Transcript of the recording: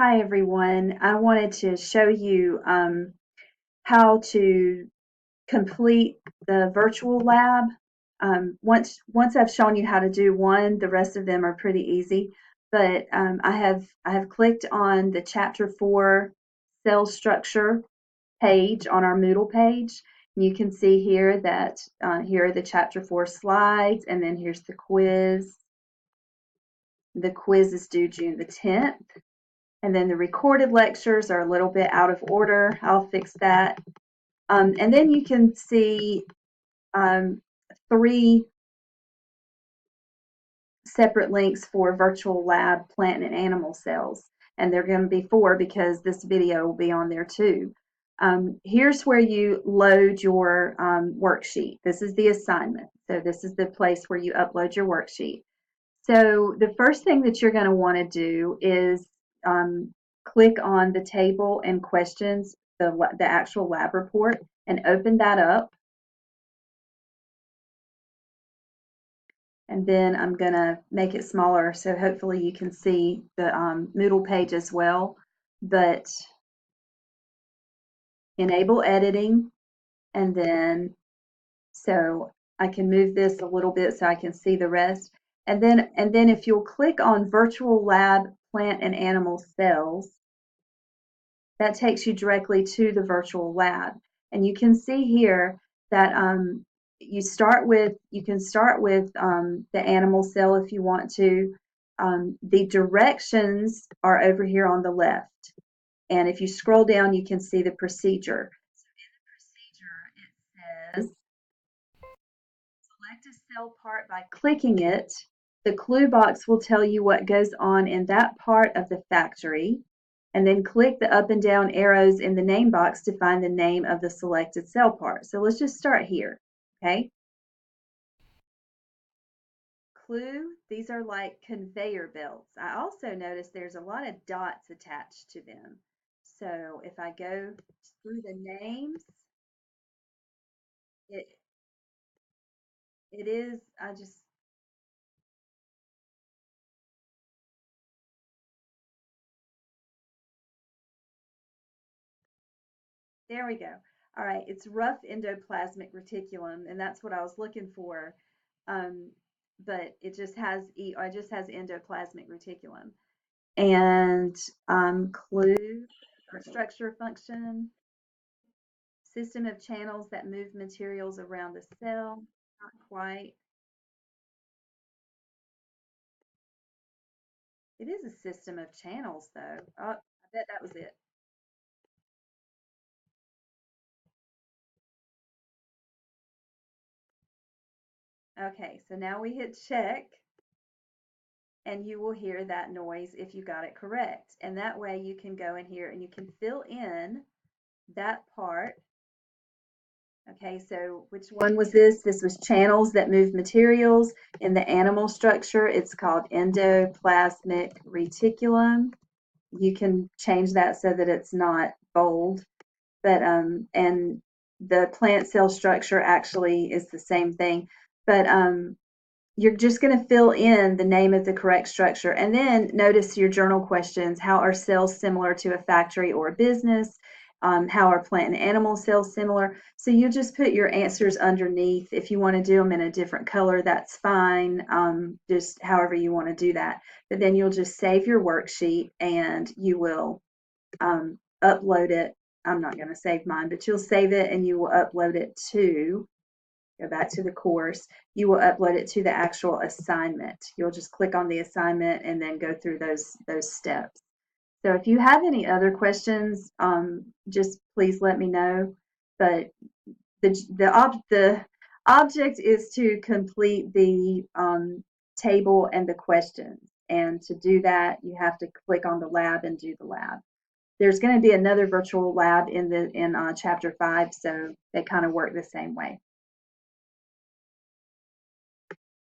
Hi everyone. I wanted to show you how to complete the virtual lab. Once I've shown you how to do one, the rest of them are pretty easy. But I have clicked on the Chapter 4 cell structure page on our Moodle page. And you can see here that here are the Chapter 4 slides, and then here's the quiz. The quiz is due June the 10th. And then the recorded lectures are a little bit out of order. I'll fix that. And then you can see um, 3 separate links for virtual lab plant and animal cells. And they're going to be 4 because this video will be on there too. Here's where you load your worksheet. This is the assignment. So this is the place where you upload your worksheet. So the first thing that you're going to want to do is click on the table and questions, the actual lab report, and open that up. And then I'm going to make it smaller so hopefully you can see the Moodle page as well. But enable editing, and then so I can move this a little bit so I can see the rest. And then if you'll click on virtual lab plant and animal cells, that takes you directly to the virtual lab. And you can see here that you can start with the animal cell if you want to. The directions are over here on the left. And if you scroll down, you can see the procedure. So in the procedure, it says select a cell part by clicking it. The clue box will tell you what goes on in that part of the factory, and then click the up and down arrows in the name box to find the name of the selected cell part. So let's just start here, okay? Clue, these are like conveyor belts. I also noticed there's a lot of dots attached to them. So if I go through the names, it it is, I just, there we go. All right, it's rough endoplasmic reticulum, and that's what I was looking for. Um, but it just has endoplasmic reticulum. And clue or structure function, system of channels that move materials around the cell. Not quite. It is a system of channels, though. Oh, I bet that was it. Okay, so now we hit check, and you will hear that noise if you got it correct. And that way you can go in here and you can fill in that part. Okay, so which one was this? This was channels that move materials. In the animal structure, it's called endoplasmic reticulum. You can change that so that it's not bold. But and the plant cell structure actually is the same thing. But you're just going to fill in the name of the correct structure. And then notice your journal questions. How are cells similar to a factory or a business? How are plant and animal cells similar? So you just put your answers underneath. If you want to do them in a different color, that's fine. Just however you want to do that. But then you'll just save your worksheet and you will upload it. I'm not going to save mine, but you'll save it and you will upload it to, go back to the course, you will upload it to the actual assignment. You'll just click on the assignment and then go through those steps. So if you have any other questions, just please let me know. But the object is to complete the table and the questions. And to do that, you have to click on the lab and do the lab. There's going to be another virtual lab in chapter 5, so they kind of work the same way.